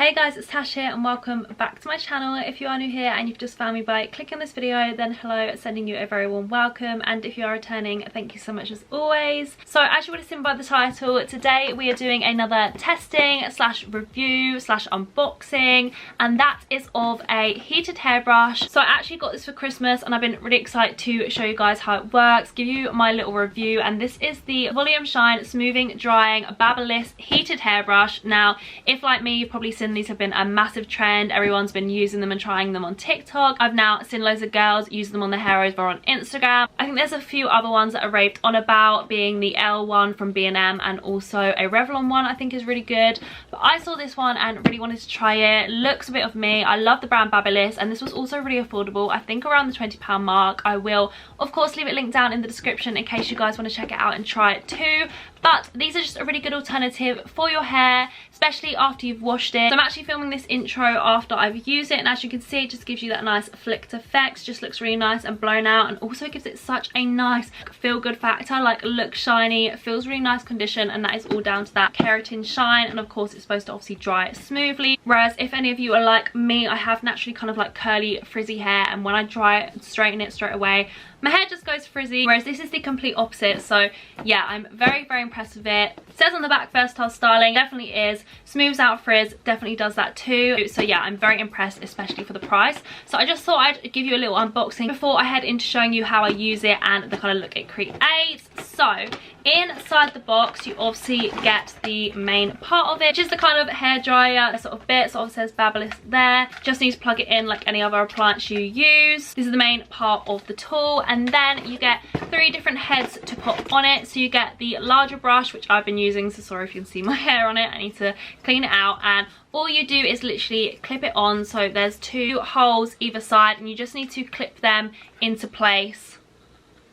Hey guys, it's Tash here and welcome back to my channel. If you are new here and you've just found me by clicking on this video, then hello, sending you a very warm welcome, and if you are returning, thank you so much as always. So as you would have seen by the title, today we are doing another testing slash review slash unboxing, and that is of a heated hairbrush. So I actually got this for Christmas and I've been really excited to show you guys how it works, give you my little review, and this is the Volume Shine Smoothing Drying BABYLISS heated hairbrush. Now if like me you've probably seen these have been a massive trend, everyone's been using them and trying them on TikTok. I've now seen loads of girls using them on their hair over on Instagram. I think there's a few other ones that are raved on about, being the L one from B&M and also a Revlon one I think is really good, but I saw this one and really wanted to try it. Looks a bit of me. I love the brand BABYLISS, and this was also really affordable, I think around the £20 mark. I will of course leave it linked down in the description in case you guys want to check it out and try it too. But these are just a really good alternative for your hair, especially after you've washed it. So I'm actually filming this intro after I've used it, and as you can see it just gives you that nice flicked effect. Just looks really nice and blown out, and also gives it such a nice feel good factor, like looks shiny, it feels really nice condition, and that is all down to that keratin shine. And of course it's supposed to obviously dry it smoothly, whereas if any of you are like me, I have naturally kind of like curly frizzy hair, and when I dry it and straighten it straight away, my hair just goes frizzy, whereas this is the complete opposite. So yeah, I'm very impressed with it. It says on the back versatile styling, definitely is. Smooths out frizz, definitely does that too. So yeah, I'm very impressed, especially for the price. So I just thought I'd give you a little unboxing before I head into showing you how I use it and the kind of look it creates. So inside the box you obviously get the main part of it, which is the kind of hairdryer sort of bit. So it says BABYLISS there. Just need to plug it in like any other appliance you use. This is the main part of the tool, and then you get 3 different heads to put on it. So you get the larger brush, which I've been using, so sorry if you can see my hair on it, I need to clean it out, and all you do is literally clip it on. So there's 2 holes either side, and you just need to clip them into place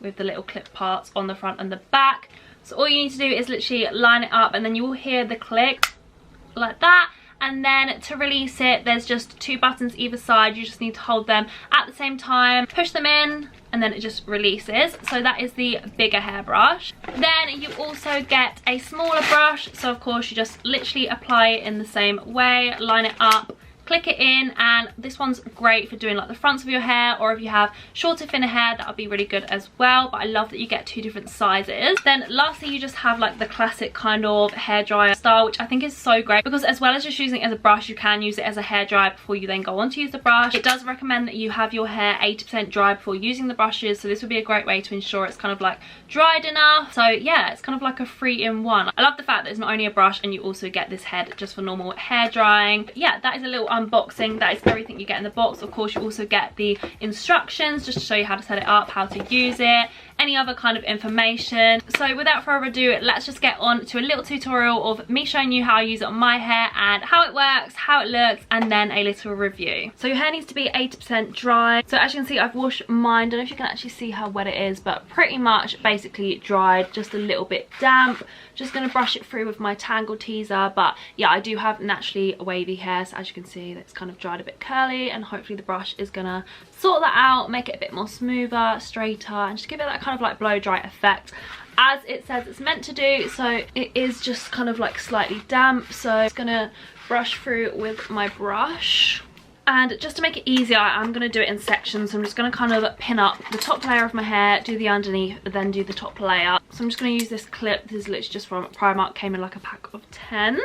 with the little clip parts on the front and the back. So all you need to do is literally line it up, and then you will hear the click like that. And then to release it, there's just 2 buttons either side. You just need to hold them at the same time, push them in, and then it just releases. So that is the bigger hairbrush. Then you also get a smaller brush. So of course you just literally apply it in the same way, line it up, click it in, and this one's great for doing like the fronts of your hair, or if you have shorter thinner hair, that'll be really good as well. But I love that you get 2 different sizes. Then lastly you just have like the classic kind of hairdryer style, which I think is so great, because as well as just using it as a brush, you can use it as a hairdryer before you then go on to use the brush. It does recommend that you have your hair 80% dry before using the brushes, so this would be a great way to ensure it's kind of like dried enough. So yeah, it's kind of like a 3-in-1. I love the fact that it's not only a brush and you also get this head just for normal hair drying. But yeah, that is a little unboxing. That is everything you get in the box. Of course you also get the instructions just to show you how to set it up, how to use it, any other kind of information. So without further ado, let's just get on to a little tutorial of me showing you how I use it on my hair and how it works, how it looks, and then a little review. So your hair needs to be 80% dry. So as you can see, I've washed mine. Don't know if you can actually see how wet it is, but pretty much basically dried, just a little bit damp. Just gonna brush it through with my Tangle Teaser. But yeah, I do have naturally wavy hair, so as you can see that's kind of dried a bit curly, and hopefully the brush is gonna sort that out, make it a bit more smoother, straighter, and just give it that kind of like blow dry effect as it says it's meant to do. So it is just kind of like slightly damp, so I'm just gonna brush through with my brush. And just to make it easier, I'm going to do it in sections. So I'm just going to kind of pin up the top layer of my hair, do the underneath, then do the top layer. So I'm just going to use this clip. This is literally just from Primark, came in like a pack of 10.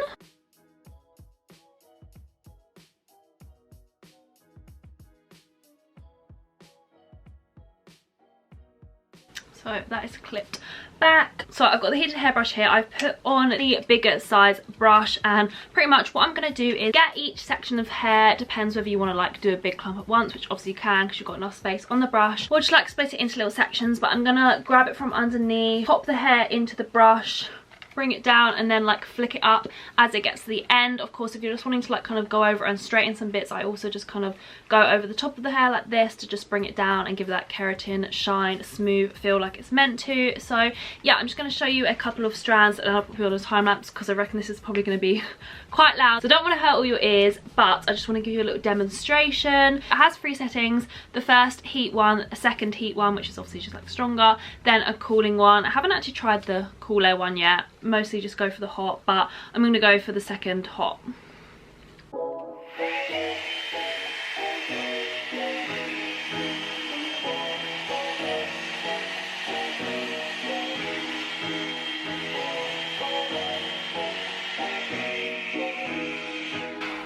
So that is clipped back. So I've got the heated hairbrush here. I've put on the bigger size brush, and pretty much what I'm going to do is get each section of hair. Depends whether you want to like do a big clump at once, which obviously you can because you've got enough space on the brush, or just like split it into little sections. But I'm going to grab it from underneath, pop the hair into the brush, bring it down, and then like flick it up as it gets to the end. Of course, if you're just wanting to like kind of go over and straighten some bits, I also just kind of go over the top of the hair like this to just bring it down and give that keratin shine, smooth feel like it's meant to. So yeah, I'm just going to show you a couple of strands, and I'll put you on a time lapse because I reckon this is probably going to be quite loud, so I don't want to hurt all your ears, but I just want to give you a little demonstration. It has 3 settings: the first heat one, a second heat one, which is obviously just like stronger, then a cooling one. I haven't actually tried the cooler one yet, mostly just go for the hot, but I'm going to go for the second hot.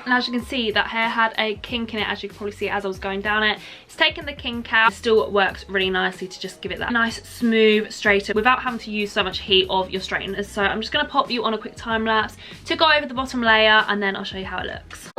And as you can see, that hair had a kink in it, as you can probably see as I was going down it. It's taken the kink out. It still works really nicely to just give it that nice smooth straighten without having to use so much heat of your straighteners. So I'm just going to pop you on a quick time lapse to go over the bottom layer, and then I'll show you how it looks.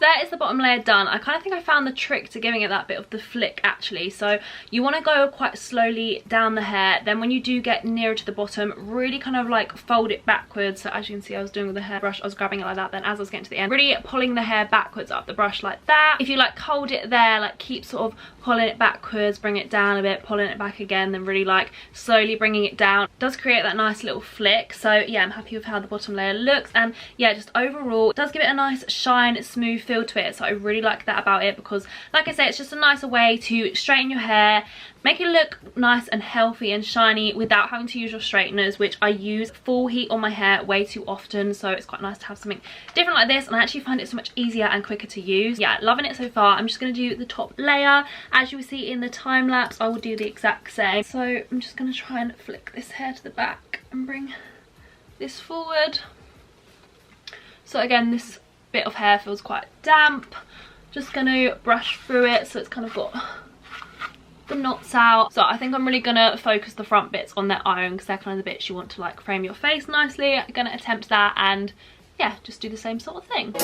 That is the bottom layer done. I kind of think I found the trick to giving it that bit of the flick actually. So you want to go quite slowly down the hair, then when you do get nearer to the bottom, really kind of like fold it backwards. So as you can see, I was doing with the hairbrush, I was grabbing it like that, then as I was getting to the end, really pulling the hair backwards up the brush like that. If you like hold it there, like keep sort of pulling it backwards, bring it down a bit, pulling it back again, then really like slowly bringing it down, it does create that nice little flick. So yeah, I'm happy with how the bottom layer looks, and yeah, just overall it does give it a nice shine, smooth feel to it. So I really like that about it, because like I say, it's just a nicer way to straighten your hair, make it look nice and healthy and shiny without having to use your straighteners, which I use full heat on my hair way too often. So it's quite nice to have something different like this, and I actually find it so much easier and quicker to use. Yeah, loving it so far. I'm just going to do the top layer. As you will see in the time lapse, I will do the exact same. So I'm just going to try and flick this hair to the back and bring this forward. So again, this bit of hair feels quite damp. Just going to brush through it so it's kind of got the knots out. So I think I'm really gonna focus the front bits on their own, because they're kind of the bits you want to like frame your face nicely. I'm gonna attempt that, and yeah, just do the same sort of thing.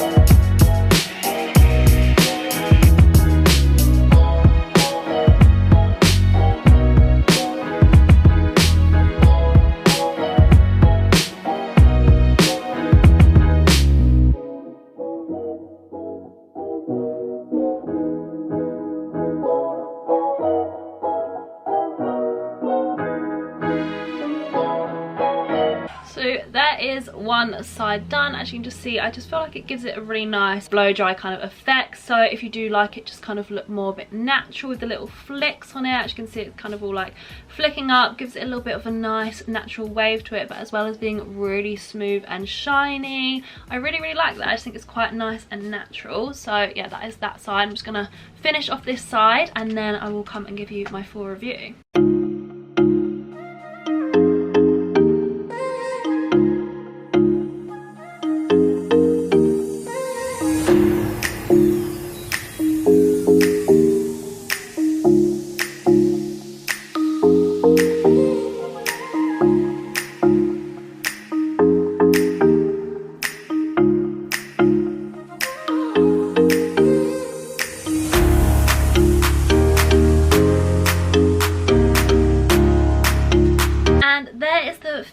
So that is one side done. As you can just see, I just feel like it gives it a really nice blow dry kind of effect. So if you do like it, just kind of look more a bit natural with the little flicks on it. As you can see, it's kind of all like flicking up, gives it a little bit of a nice natural wave to it, but as well as being really smooth and shiny. I really like that. I just think it's quite nice and natural. So yeah, that is that side. I'm just gonna finish off this side, and then I will come and give you my full review.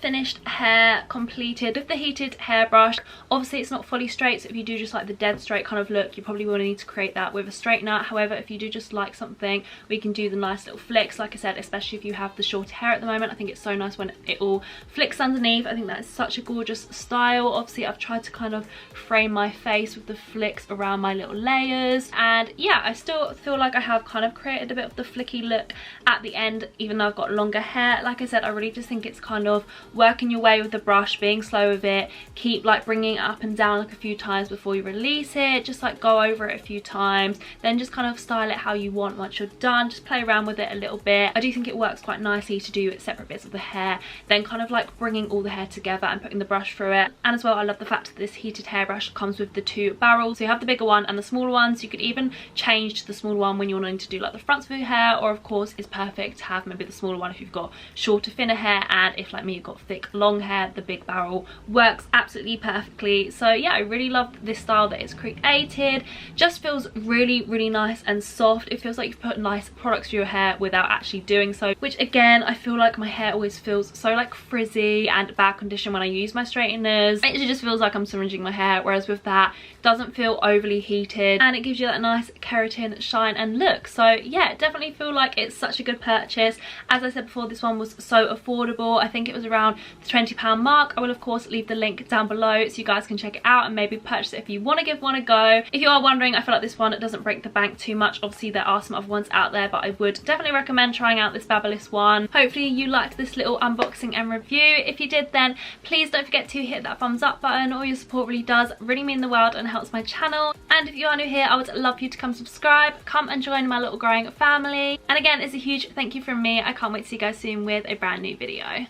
Finished hair completed with the heated hairbrush. Obviously it's not fully straight, so if you do just like the dead straight kind of look, you probably will need to create that with a straightener. However, if you do just like something, we can do the nice little flicks, like I said, especially if you have the shorter hair at the moment. I think it's so nice when it all flicks underneath. I think that is such a gorgeous style. Obviously I've tried to kind of frame my face with the flicks around my little layers, and yeah, I still feel like I have kind of created a bit of the flicky look at the end, even though I've got longer hair. Like I said, I really just think it's kind of working your way with the brush, being slow with it, keep like bringing it up and down like a few times before you release it, just like go over it a few times, then just kind of style it how you want once you're done. Just play around with it a little bit. I do think it works quite nicely to do separate bits of the hair, then kind of like bringing all the hair together and putting the brush through it. And as well, I love the fact that this heated hairbrush comes with the two barrels, so you have the bigger one and the smaller one, so you could even change to the smaller one when you're wanting to do like the fronts of your hair, or of course it's perfect to have maybe the smaller one if you've got shorter thinner hair, and if like me you've got thick long hair, the big barrel works absolutely perfectly. So yeah, I really love this style that it's created. Just feels really nice and soft. It feels like you've put nice products through your hair without actually doing so, which again, I feel like my hair always feels so like frizzy and bad condition when I use my straighteners. It just feels like I'm syringing my hair, whereas with that, it doesn't feel overly heated, and it gives you that nice keratin shine and look. So yeah, definitely feel like it's such a good purchase. As I said before, this one was so affordable. I think it was around the £20 mark. I will of course leave the link down below so you guys can check it out and maybe purchase it if you want to give one a go. If you are wondering, I feel like this one doesn't break the bank too much. Obviously there are some other ones out there, but I would definitely recommend trying out this BABYLISS one. Hopefully you liked this little unboxing and review. If you did, then please don't forget to hit that thumbs up button. All your support really does really mean the world and helps my channel. And if you are new here, I would love for you to come subscribe, come and join my little growing family. And again, it's a huge thank you from me. I can't wait to see you guys soon with a brand new video.